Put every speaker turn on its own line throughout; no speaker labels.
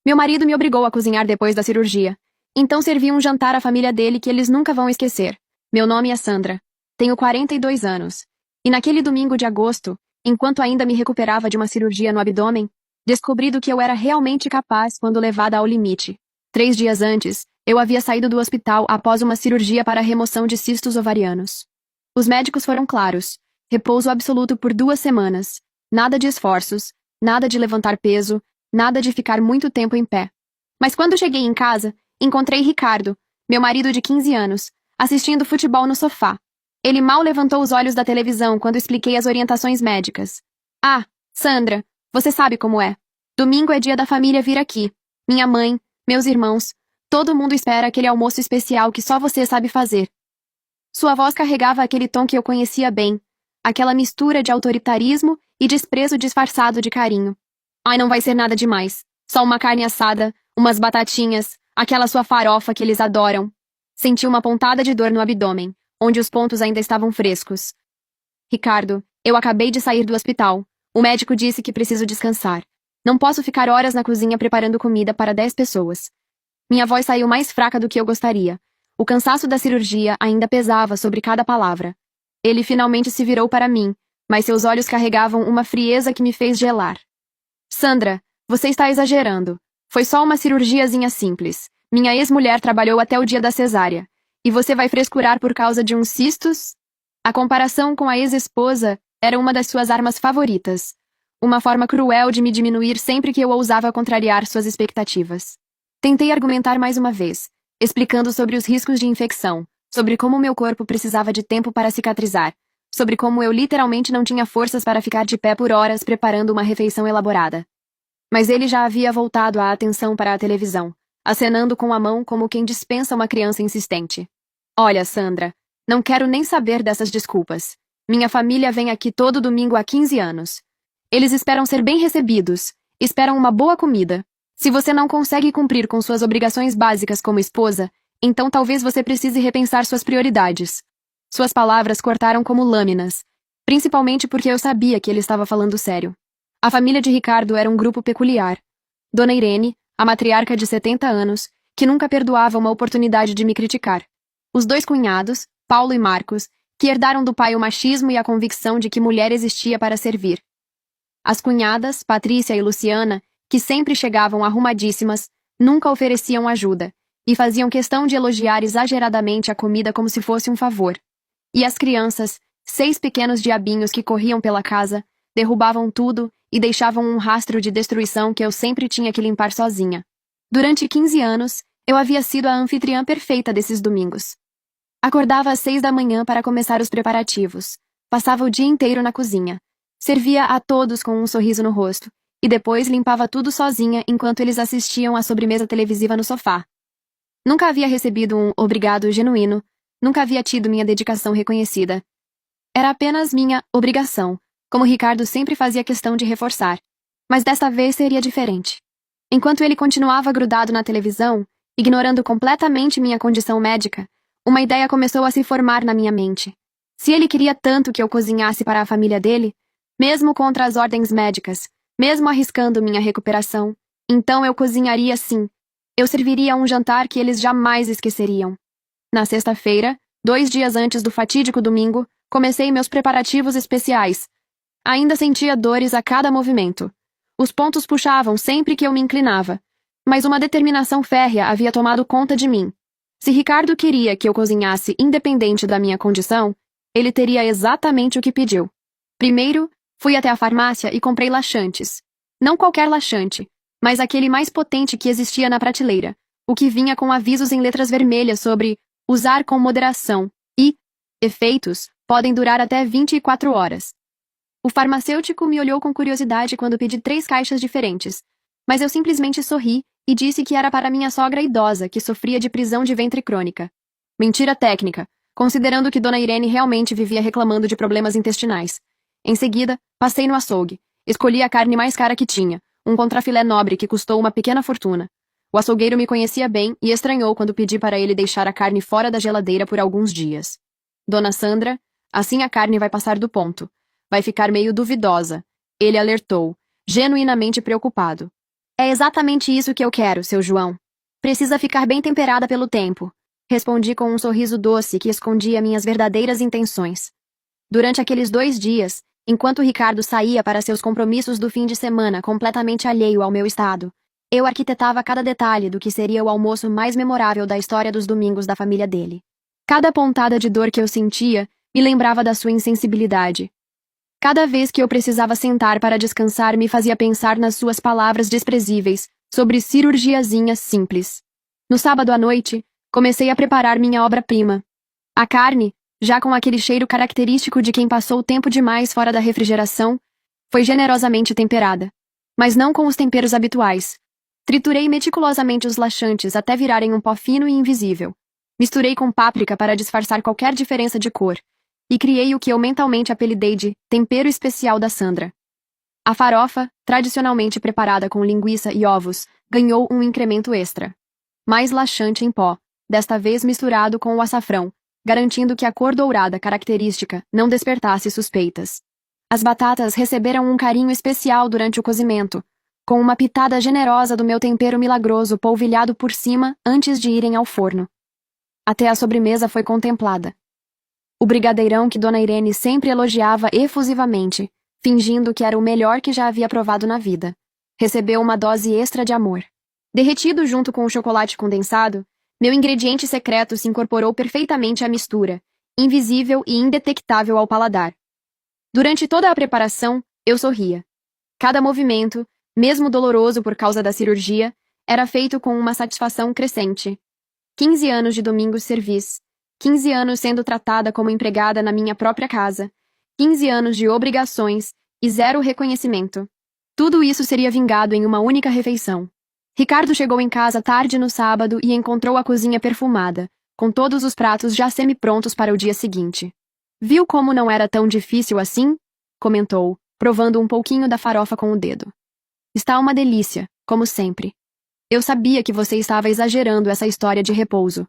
Meu marido me obrigou a cozinhar depois da cirurgia. Então servi um jantar à família dele que eles nunca vão esquecer. Meu nome é Sandra. Tenho 42 anos. E naquele domingo de agosto, enquanto ainda me recuperava de uma cirurgia no abdômen, descobri do que eu era realmente capaz quando levada ao limite. 3 dias antes, eu havia saído do hospital após uma cirurgia para a remoção de cistos ovarianos. Os médicos foram claros. Repouso absoluto por 2 semanas. Nada de esforços, nada de levantar peso, nada de ficar muito tempo em pé. Mas quando cheguei em casa, encontrei Ricardo, meu marido de 15 anos, assistindo futebol no sofá. Ele mal levantou os olhos da televisão quando expliquei as orientações médicas. Ah, Sandra, você sabe como é. Domingo é dia da família vir aqui. Minha mãe, meus irmãos, todo mundo espera aquele almoço especial que só você sabe fazer. Sua voz carregava aquele tom que eu conhecia bem, aquela mistura de autoritarismo e desprezo disfarçado de carinho. Ai, não vai ser nada demais. Só uma carne assada, umas batatinhas, aquela sua farofa que eles adoram. Senti uma pontada de dor no abdômen, onde os pontos ainda estavam frescos. Ricardo, eu acabei de sair do hospital. O médico disse que preciso descansar. Não posso ficar horas na cozinha preparando comida para 10 pessoas. Minha voz saiu mais fraca do que eu gostaria. O cansaço da cirurgia ainda pesava sobre cada palavra. Ele finalmente se virou para mim, mas seus olhos carregavam uma frieza que me fez gelar. Sandra, você está exagerando. Foi só uma cirurgiazinha simples. Minha ex-mulher trabalhou até o dia da cesárea. E você vai frescurar por causa de uns cistos? A comparação com a ex-esposa era uma das suas armas favoritas. Uma forma cruel de me diminuir sempre que eu ousava contrariar suas expectativas. Tentei argumentar mais uma vez, explicando sobre os riscos de infecção, sobre como meu corpo precisava de tempo para cicatrizar, sobre como eu literalmente não tinha forças para ficar de pé por horas preparando uma refeição elaborada. Mas ele já havia voltado a atenção para a televisão, acenando com a mão como quem dispensa uma criança insistente. Olha, Sandra, não quero nem saber dessas desculpas. Minha família vem aqui todo domingo há 15 anos. Eles esperam ser bem recebidos, esperam uma boa comida. Se você não consegue cumprir com suas obrigações básicas como esposa, então talvez você precise repensar suas prioridades. Suas palavras cortaram como lâminas, principalmente porque eu sabia que ele estava falando sério. A família de Ricardo era um grupo peculiar. Dona Irene, a matriarca de 70 anos, que nunca perdoava uma oportunidade de me criticar. Os 2 cunhados, Paulo e Marcos, que herdaram do pai o machismo e a convicção de que mulher existia para servir. As cunhadas, Patrícia e Luciana, que sempre chegavam arrumadíssimas, nunca ofereciam ajuda, e faziam questão de elogiar exageradamente a comida como se fosse um favor. E as crianças, 6 pequenos diabinhos que corriam pela casa, derrubavam tudo e deixavam um rastro de destruição que eu sempre tinha que limpar sozinha. Durante 15 anos, eu havia sido a anfitriã perfeita desses domingos. Acordava às 6 da manhã para começar os preparativos. Passava o dia inteiro na cozinha. Servia a todos com um sorriso no rosto, e depois limpava tudo sozinha enquanto eles assistiam à sobremesa televisiva no sofá. Nunca havia recebido um obrigado genuíno, nunca havia tido minha dedicação reconhecida. Era apenas minha obrigação, como Ricardo sempre fazia questão de reforçar. Mas desta vez seria diferente. Enquanto ele continuava grudado na televisão, ignorando completamente minha condição médica, uma ideia começou a se formar na minha mente. Se ele queria tanto que eu cozinhasse para a família dele, mesmo contra as ordens médicas, mesmo arriscando minha recuperação, então eu cozinharia sim. Eu serviria um jantar que eles jamais esqueceriam. Na sexta-feira, 2 dias antes do fatídico domingo, comecei meus preparativos especiais. Ainda sentia dores a cada movimento. Os pontos puxavam sempre que eu me inclinava, mas uma determinação férrea havia tomado conta de mim. Se Ricardo queria que eu cozinhasse independente da minha condição, ele teria exatamente o que pediu. Primeiro, fui até a farmácia e comprei laxantes. Não qualquer laxante, mas aquele mais potente que existia na prateleira, o que vinha com avisos em letras vermelhas sobre usar com moderação e efeitos podem durar até 24 horas. O farmacêutico me olhou com curiosidade quando pedi 3 caixas diferentes, mas eu simplesmente sorri e disse que era para minha sogra idosa que sofria de prisão de ventre crônica. Mentira técnica, considerando que Dona Irene realmente vivia reclamando de problemas intestinais. Em seguida, passei no açougue. Escolhi a carne mais cara que tinha, um contrafilé nobre que custou uma pequena fortuna. O açougueiro me conhecia bem e estranhou quando pedi para ele deixar a carne fora da geladeira por alguns dias. Dona Sandra, assim a carne vai passar do ponto. Vai ficar meio duvidosa. Ele alertou, genuinamente preocupado. É exatamente isso que eu quero, seu João. Precisa ficar bem temperada pelo tempo. Respondi com um sorriso doce que escondia minhas verdadeiras intenções. Durante aqueles 2 dias, enquanto Ricardo saía para seus compromissos do fim de semana completamente alheio ao meu estado, eu arquitetava cada detalhe do que seria o almoço mais memorável da história dos domingos da família dele. Cada pontada de dor que eu sentia me lembrava da sua insensibilidade. Cada vez que eu precisava sentar para descansar, me fazia pensar nas suas palavras desprezíveis sobre cirurgiazinhas simples. No sábado à noite, comecei a preparar minha obra-prima. A carne, já com aquele cheiro característico de quem passou tempo demais fora da refrigeração, foi generosamente temperada. Mas não com os temperos habituais. Triturei meticulosamente os laxantes até virarem um pó fino e invisível. Misturei com páprica para disfarçar qualquer diferença de cor. E criei o que eu mentalmente apelidei de tempero especial da Sandra. A farofa, tradicionalmente preparada com linguiça e ovos, ganhou um incremento extra. Mais laxante em pó, desta vez misturado com o açafrão, garantindo que a cor dourada característica não despertasse suspeitas. As batatas receberam um carinho especial durante o cozimento, com uma pitada generosa do meu tempero milagroso polvilhado por cima antes de irem ao forno. Até a sobremesa foi contemplada. O brigadeirão que Dona Irene sempre elogiava efusivamente, fingindo que era o melhor que já havia provado na vida, recebeu uma dose extra de amor. Derretido junto com o chocolate condensado, meu ingrediente secreto se incorporou perfeitamente à mistura, invisível e indetectável ao paladar. Durante toda a preparação, eu sorria. Cada movimento, mesmo doloroso por causa da cirurgia, era feito com uma satisfação crescente. 15 anos de Domingos Serviço. 15 anos sendo tratada como empregada na minha própria casa, 15 anos de obrigações e 0 reconhecimento. Tudo isso seria vingado em uma única refeição. Ricardo chegou em casa tarde no sábado e encontrou a cozinha perfumada, com todos os pratos já semi-prontos para o dia seguinte. Viu como não era tão difícil assim? Comentou, provando um pouquinho da farofa com o dedo. Está uma delícia, como sempre. Eu sabia que você estava exagerando essa história de repouso.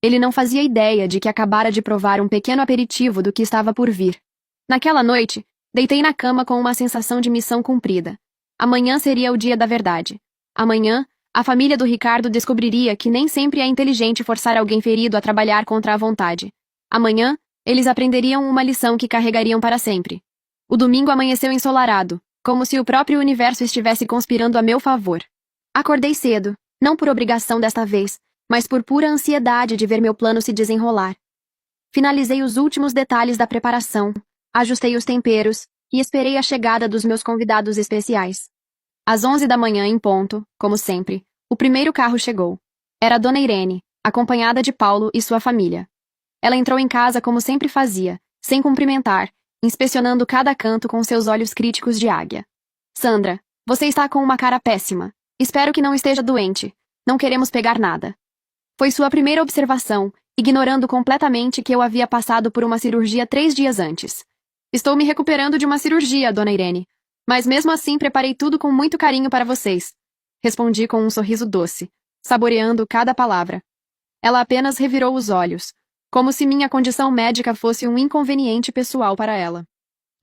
Ele não fazia ideia de que acabara de provar um pequeno aperitivo do que estava por vir. Naquela noite, deitei na cama com uma sensação de missão cumprida. Amanhã seria o dia da verdade. Amanhã, a família do Ricardo descobriria que nem sempre é inteligente forçar alguém ferido a trabalhar contra a vontade. Amanhã, eles aprenderiam uma lição que carregariam para sempre. O domingo amanheceu ensolarado, como se o próprio universo estivesse conspirando a meu favor. Acordei cedo, não por obrigação desta vez, mas por pura ansiedade de ver meu plano se desenrolar. Finalizei os últimos detalhes da preparação, ajustei os temperos e esperei a chegada dos meus convidados especiais. Às 11 da manhã em ponto, como sempre, o primeiro carro chegou. Era Dona Irene, acompanhada de Paulo e sua família. Ela entrou em casa como sempre fazia, sem cumprimentar, inspecionando cada canto com seus olhos críticos de águia. Sandra, você está com uma cara péssima. Espero que não esteja doente. Não queremos pegar nada. Foi sua primeira observação, ignorando completamente que eu havia passado por uma cirurgia 3 dias antes. Estou me recuperando de uma cirurgia, Dona Irene, mas mesmo assim preparei tudo com muito carinho para vocês. Respondi com um sorriso doce, saboreando cada palavra. Ela apenas revirou os olhos, como se minha condição médica fosse um inconveniente pessoal para ela.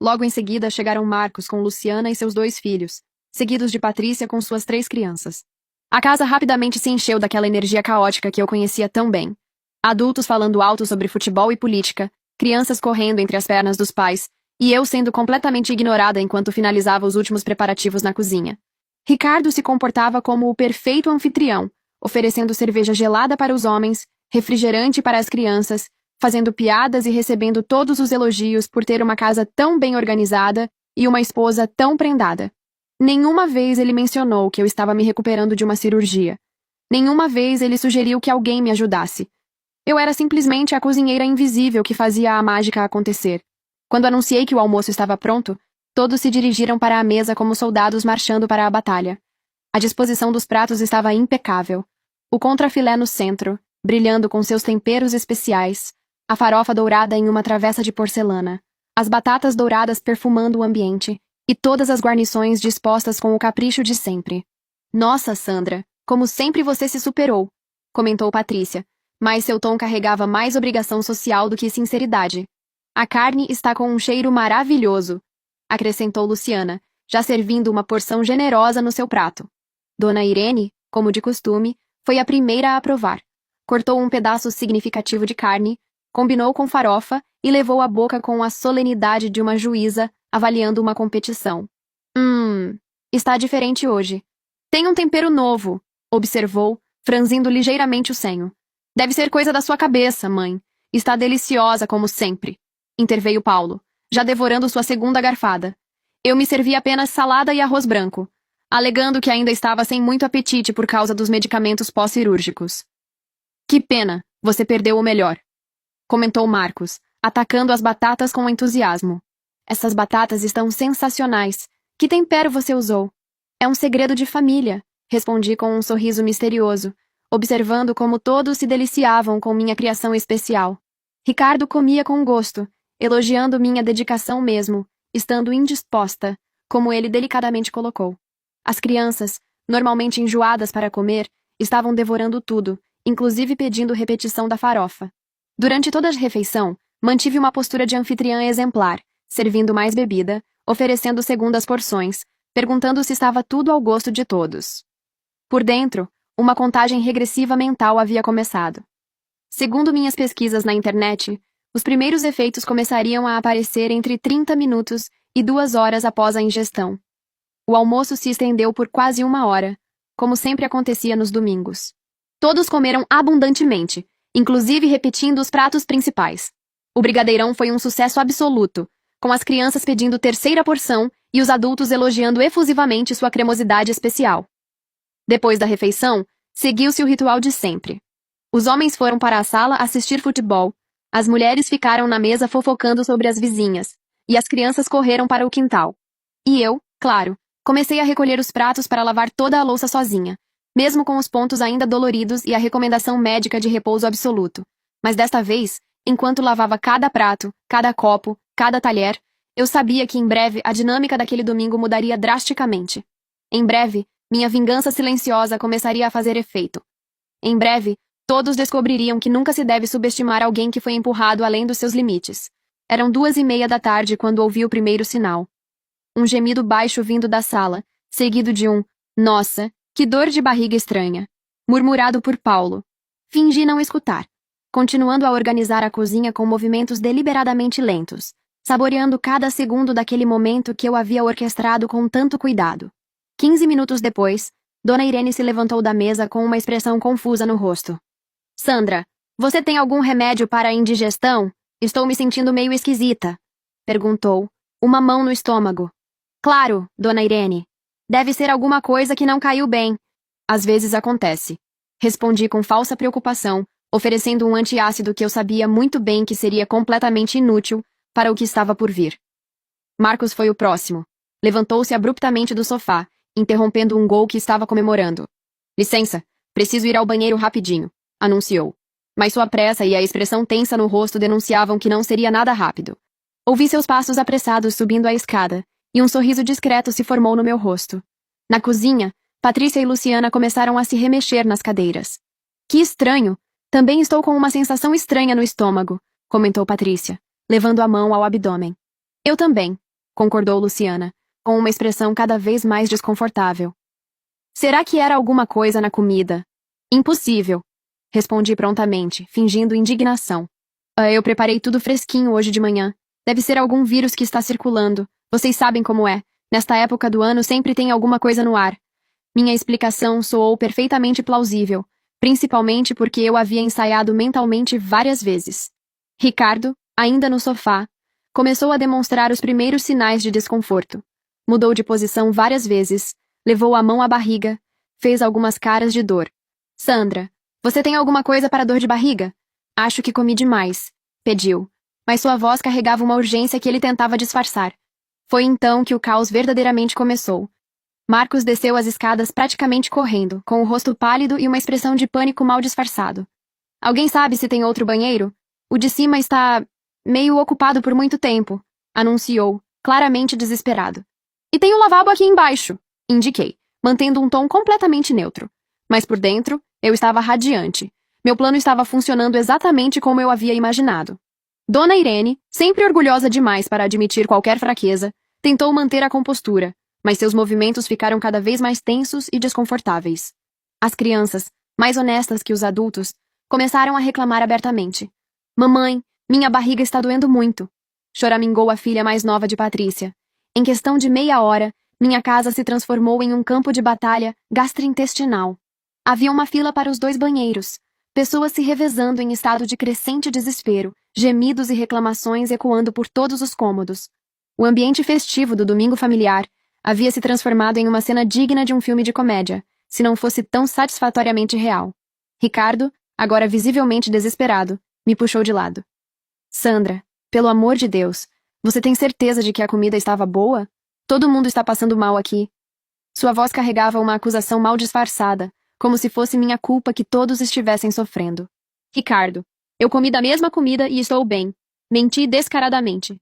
Logo em seguida chegaram Marcos com Luciana e seus 2 filhos, seguidos de Patrícia com suas 3 crianças. A casa rapidamente se encheu daquela energia caótica que eu conhecia tão bem. Adultos falando alto sobre futebol e política, crianças correndo entre as pernas dos pais, e eu sendo completamente ignorada enquanto finalizava os últimos preparativos na cozinha. Ricardo se comportava como o perfeito anfitrião, oferecendo cerveja gelada para os homens, refrigerante para as crianças, fazendo piadas e recebendo todos os elogios por ter uma casa tão bem organizada e uma esposa tão prendada. Nenhuma vez ele mencionou que eu estava me recuperando de uma cirurgia. Nenhuma vez ele sugeriu que alguém me ajudasse. Eu era simplesmente a cozinheira invisível que fazia a mágica acontecer. Quando anunciei que o almoço estava pronto, todos se dirigiram para a mesa como soldados marchando para a batalha. A disposição dos pratos estava impecável. O contrafilé no centro, brilhando com seus temperos especiais, a farofa dourada em uma travessa de porcelana, as batatas douradas perfumando o ambiente, e todas as guarnições dispostas com o capricho de sempre. Nossa, Sandra, como sempre você se superou, comentou Patrícia, mas seu tom carregava mais obrigação social do que sinceridade. A carne está com um cheiro maravilhoso, acrescentou Luciana, já servindo uma porção generosa no seu prato. Dona Irene, como de costume, foi a primeira a provar. Cortou um pedaço significativo de carne, combinou com farofa e levou à boca com a solenidade de uma juíza avaliando uma competição. Está diferente hoje. Tem um tempero novo, observou, franzindo ligeiramente o senho. Deve ser coisa da sua cabeça, mãe. Está deliciosa como sempre, interveio Paulo, já devorando sua segunda garfada. Eu me servi apenas salada e arroz branco, alegando que ainda estava sem muito apetite por causa dos medicamentos pós-cirúrgicos. Que pena, você perdeu o melhor, comentou Marcos, atacando as batatas com entusiasmo. Essas batatas estão sensacionais. Que tempero você usou? É um segredo de família, respondi com um sorriso misterioso, observando como todos se deliciavam com minha criação especial. Ricardo comia com gosto, elogiando minha dedicação mesmo, estando indisposta, como ele delicadamente colocou. As crianças, normalmente enjoadas para comer, estavam devorando tudo, inclusive pedindo repetição da farofa. Durante toda a refeição, mantive uma postura de anfitriã exemplar, servindo mais bebida, oferecendo segundas porções, perguntando se estava tudo ao gosto de todos. Por dentro, uma contagem regressiva mental havia começado. Segundo minhas pesquisas na internet, os primeiros efeitos começariam a aparecer entre 30 minutos e 2 horas após a ingestão. O almoço se estendeu por quase 1 hora, como sempre acontecia nos domingos. Todos comeram abundantemente, inclusive repetindo os pratos principais. O brigadeirão foi um sucesso absoluto, com as crianças pedindo terceira porção e os adultos elogiando efusivamente sua cremosidade especial. Depois da refeição, seguiu-se o ritual de sempre. Os homens foram para a sala assistir futebol, as mulheres ficaram na mesa fofocando sobre as vizinhas, e as crianças correram para o quintal. E eu, claro, comecei a recolher os pratos para lavar toda a louça sozinha, mesmo com os pontos ainda doloridos e a recomendação médica de repouso absoluto. Mas desta vez, enquanto lavava cada prato, cada copo, cada talher, eu sabia que em breve a dinâmica daquele domingo mudaria drasticamente. Em breve, minha vingança silenciosa começaria a fazer efeito. Em breve, todos descobririam que nunca se deve subestimar alguém que foi empurrado além dos seus limites. Eram 2:30 da tarde quando ouvi o primeiro sinal. Um gemido baixo vindo da sala, seguido de um "Nossa, que dor de barriga estranha", murmurado por Paulo. Fingi não escutar, continuando a organizar a cozinha com movimentos deliberadamente lentos, saboreando cada segundo daquele momento que eu havia orquestrado com tanto cuidado. 15 minutos depois, Dona Irene se levantou da mesa com uma expressão confusa no rosto. "Sandra, você tem algum remédio para a indigestão? Estou me sentindo meio esquisita", perguntou, uma mão no estômago. "Claro, Dona Irene. Deve ser alguma coisa que não caiu bem." "Às vezes acontece", respondi com falsa preocupação, oferecendo um antiácido que eu sabia muito bem que seria completamente inútil para o que estava por vir. Marcos foi o próximo. Levantou-se abruptamente do sofá, interrompendo um gol que estava comemorando. "Licença, preciso ir ao banheiro rapidinho", anunciou. Mas sua pressa e a expressão tensa no rosto denunciavam que não seria nada rápido. Ouvi seus passos apressados subindo a escada, e um sorriso discreto se formou no meu rosto. Na cozinha, Patrícia e Luciana começaram a se remexer nas cadeiras. "Que estranho! Também estou com uma sensação estranha no estômago", comentou Patrícia, levando a mão ao abdômen. "Eu também", concordou Luciana, com uma expressão cada vez mais desconfortável. "Será que era alguma coisa na comida?" "Impossível", respondi prontamente, fingindo indignação. Eu preparei tudo fresquinho hoje de manhã. Deve ser algum vírus que está circulando. Vocês sabem como é. Nesta época do ano sempre tem alguma coisa no ar." Minha explicação soou perfeitamente plausível, principalmente porque eu havia ensaiado mentalmente várias vezes. Ricardo, ainda no sofá, começou a demonstrar os primeiros sinais de desconforto. Mudou de posição várias vezes, levou a mão à barriga, fez algumas caras de dor. "Sandra, você tem alguma coisa para dor de barriga?" "Acho que comi demais", pediu, mas sua voz carregava uma urgência que ele tentava disfarçar. Foi então que o caos verdadeiramente começou. Marcos desceu as escadas praticamente correndo, com o rosto pálido e uma expressão de pânico mal disfarçado. "Alguém sabe se tem outro banheiro? O de cima está meio ocupado por muito tempo", anunciou, claramente desesperado. "E tem um lavabo aqui embaixo", indiquei, mantendo um tom completamente neutro. Mas por dentro, eu estava radiante. Meu plano estava funcionando exatamente como eu havia imaginado. Dona Irene, sempre orgulhosa demais para admitir qualquer fraqueza, tentou manter a compostura, mas seus movimentos ficaram cada vez mais tensos e desconfortáveis. As crianças, mais honestas que os adultos, começaram a reclamar abertamente. Mamãe, minha barriga está doendo muito, choramingou a filha mais nova de Patrícia. Em questão de meia hora, minha casa se transformou em um campo de batalha gastrointestinal. Havia uma fila para os 2 banheiros, pessoas se revezando em estado de crescente desespero, gemidos e reclamações ecoando por todos os cômodos. O ambiente festivo do domingo familiar havia se transformado em uma cena digna de um filme de comédia, se não fosse tão satisfatoriamente real. Ricardo, agora visivelmente desesperado, me puxou de lado. Sandra, pelo amor de Deus, você tem certeza de que a comida estava boa? Todo mundo está passando mal aqui. Sua voz carregava uma acusação mal disfarçada, como se fosse minha culpa que todos estivessem sofrendo. Ricardo, eu comi da mesma comida e estou bem. Menti descaradamente.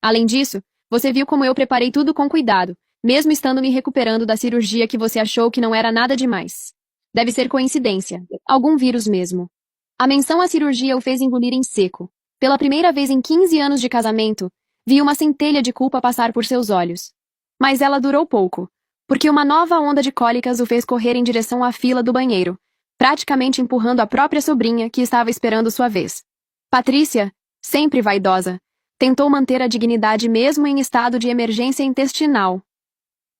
Além disso, você viu como eu preparei tudo com cuidado, mesmo estando me recuperando da cirurgia que você achou que não era nada demais. Deve ser coincidência. Algum vírus mesmo. A menção à cirurgia o fez engolir em seco. Pela primeira vez em 15 anos de casamento, vi uma centelha de culpa passar por seus olhos. Mas ela durou pouco, porque uma nova onda de cólicas o fez correr em direção à fila do banheiro, praticamente empurrando a própria sobrinha que estava esperando sua vez. Patrícia, sempre vaidosa, tentou manter a dignidade mesmo em estado de emergência intestinal.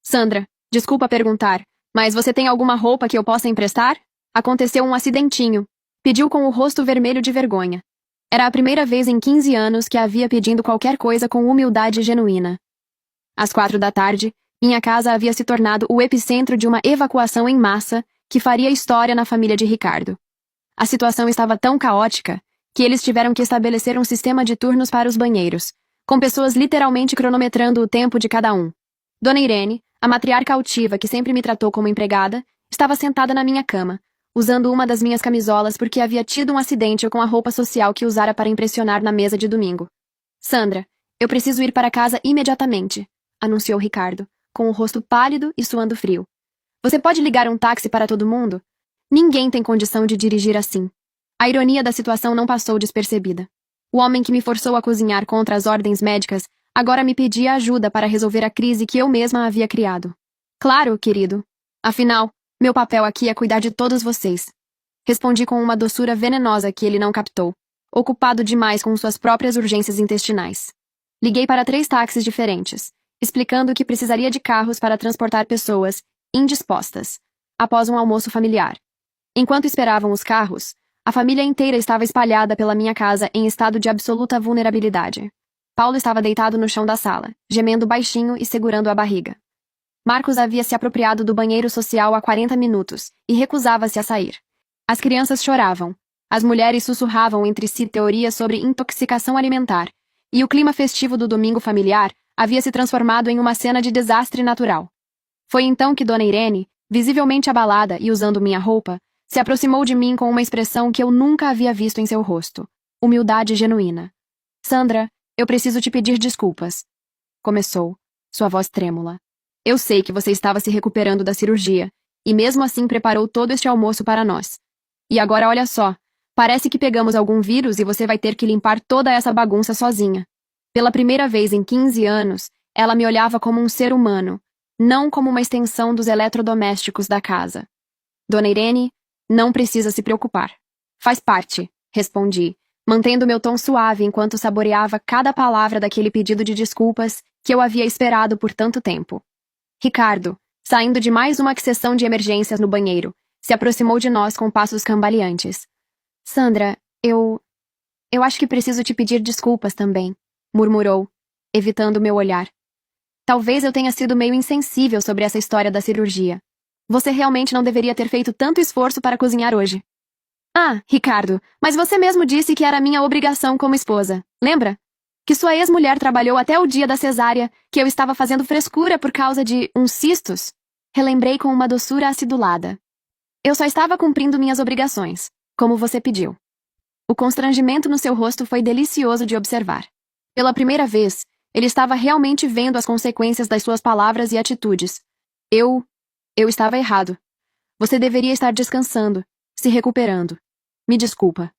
Sandra, desculpa perguntar, mas você tem alguma roupa que eu possa emprestar? Aconteceu um acidentinho. Pediu com o rosto vermelho de vergonha. Era a primeira vez em 15 anos que a via pedindo qualquer coisa com humildade genuína. Às 4 da tarde, minha casa havia se tornado o epicentro de uma evacuação em massa que faria história na família de Ricardo. A situação estava tão caótica que eles tiveram que estabelecer um sistema de turnos para os banheiros, com pessoas literalmente cronometrando o tempo de cada um. Dona Irene, a matriarca altiva que sempre me tratou como empregada, estava sentada na minha cama, usando uma das minhas camisolas porque havia tido um acidente com a roupa social que usara para impressionar na mesa de domingo. Sandra, eu preciso ir para casa imediatamente, anunciou Ricardo, com o rosto pálido e suando frio. Você pode ligar um táxi para todo mundo? Ninguém tem condição de dirigir assim. A ironia da situação não passou despercebida. O homem que me forçou a cozinhar contra as ordens médicas agora me pedia ajuda para resolver a crise que eu mesma havia criado. Claro, querido. Afinal, meu papel aqui é cuidar de todos vocês. Respondi com uma doçura venenosa que ele não captou, ocupado demais com suas próprias urgências intestinais. Liguei para 3 táxis diferentes, explicando que precisaria de carros para transportar pessoas indispostas, após um almoço familiar. Enquanto esperavam os carros, a família inteira estava espalhada pela minha casa em estado de absoluta vulnerabilidade. Paulo estava deitado no chão da sala, gemendo baixinho e segurando a barriga. Marcos havia se apropriado do banheiro social há 40 minutos e recusava-se a sair. As crianças choravam, as mulheres sussurravam entre si teorias sobre intoxicação alimentar, e o clima festivo do domingo familiar havia se transformado em uma cena de desastre natural. Foi então que Dona Irene, visivelmente abalada e usando minha roupa, se aproximou de mim com uma expressão que eu nunca havia visto em seu rosto. Humildade genuína. Sandra, eu preciso te pedir desculpas. Começou, sua voz trêmula. Eu sei que você estava se recuperando da cirurgia, e mesmo assim preparou todo este almoço para nós. E agora olha só, parece que pegamos algum vírus e você vai ter que limpar toda essa bagunça sozinha. Pela primeira vez em 15 anos, ela me olhava como um ser humano, não como uma extensão dos eletrodomésticos da casa. Dona Irene, não precisa se preocupar. Faz parte, respondi, mantendo meu tom suave enquanto saboreava cada palavra daquele pedido de desculpas que eu havia esperado por tanto tempo. Ricardo, saindo de mais uma sessão de emergências no banheiro, se aproximou de nós com passos cambaleantes. Sandra, eu acho que preciso te pedir desculpas também, murmurou, evitando meu olhar. Talvez eu tenha sido meio insensível sobre essa história da cirurgia. Você realmente não deveria ter feito tanto esforço para cozinhar hoje. Ah, Ricardo, mas você mesmo disse que era minha obrigação como esposa, lembra? Que sua ex-mulher trabalhou até o dia da cesárea, que eu estava fazendo frescura por causa de uns cistos? Relembrei com uma doçura acidulada. Eu só estava cumprindo minhas obrigações, como você pediu. O constrangimento no seu rosto foi delicioso de observar. Pela primeira vez, ele estava realmente vendo as consequências das suas palavras e atitudes. Eu estava errado. Você deveria estar descansando, se recuperando. Me desculpa.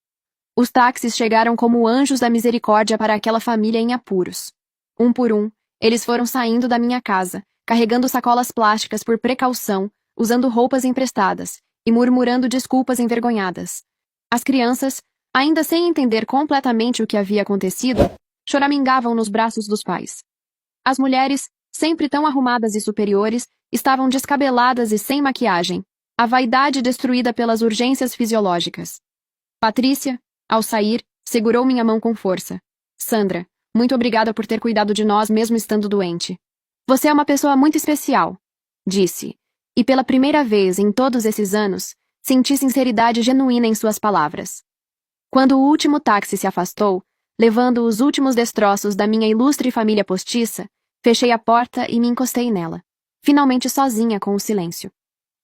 Os táxis chegaram como anjos da misericórdia para aquela família em apuros. Um por um, eles foram saindo da minha casa, carregando sacolas plásticas por precaução, usando roupas emprestadas e murmurando desculpas envergonhadas. As crianças, ainda sem entender completamente o que havia acontecido, choramingavam nos braços dos pais. As mulheres, sempre tão arrumadas e superiores, estavam descabeladas e sem maquiagem, a vaidade destruída pelas urgências fisiológicas. Patrícia, ao sair, segurou minha mão com força. Sandra, muito obrigada por ter cuidado de nós mesmo estando doente. Você é uma pessoa muito especial, disse, e pela primeira vez em todos esses anos, senti sinceridade genuína em suas palavras. Quando o último táxi se afastou, levando os últimos destroços da minha ilustre família postiça, fechei a porta e me encostei nela, finalmente sozinha com o silêncio.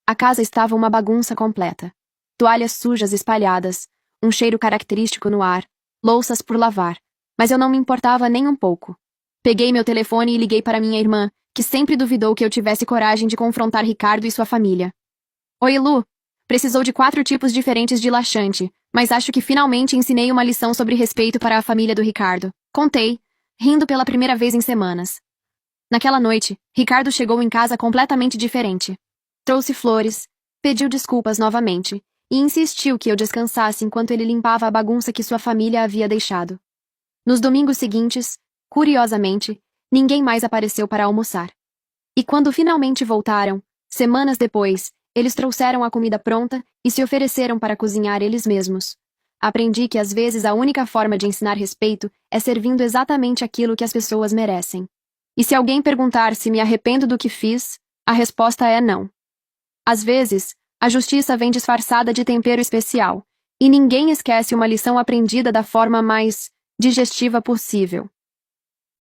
A casa estava uma bagunça completa. Toalhas sujas espalhadas, um cheiro característico no ar, louças por lavar, mas eu não me importava nem um pouco. Peguei meu telefone e liguei para minha irmã, que sempre duvidou que eu tivesse coragem de confrontar Ricardo e sua família. Oi, Lu. Precisou de 4 tipos diferentes de laxante, mas acho que finalmente ensinei uma lição sobre respeito para a família do Ricardo. Contei, rindo pela primeira vez em semanas. Naquela noite, Ricardo chegou em casa completamente diferente. Trouxe flores, pediu desculpas novamente e insistiu que eu descansasse enquanto ele limpava a bagunça que sua família havia deixado. Nos domingos seguintes, curiosamente, ninguém mais apareceu para almoçar. E quando finalmente voltaram, semanas depois, eles trouxeram a comida pronta e se ofereceram para cozinhar eles mesmos. Aprendi que às vezes a única forma de ensinar respeito é servindo exatamente aquilo que as pessoas merecem. E se alguém perguntar se me arrependo do que fiz, a resposta é não. Às vezes, a justiça vem disfarçada de tempero especial, e ninguém esquece uma lição aprendida da forma mais digestiva possível.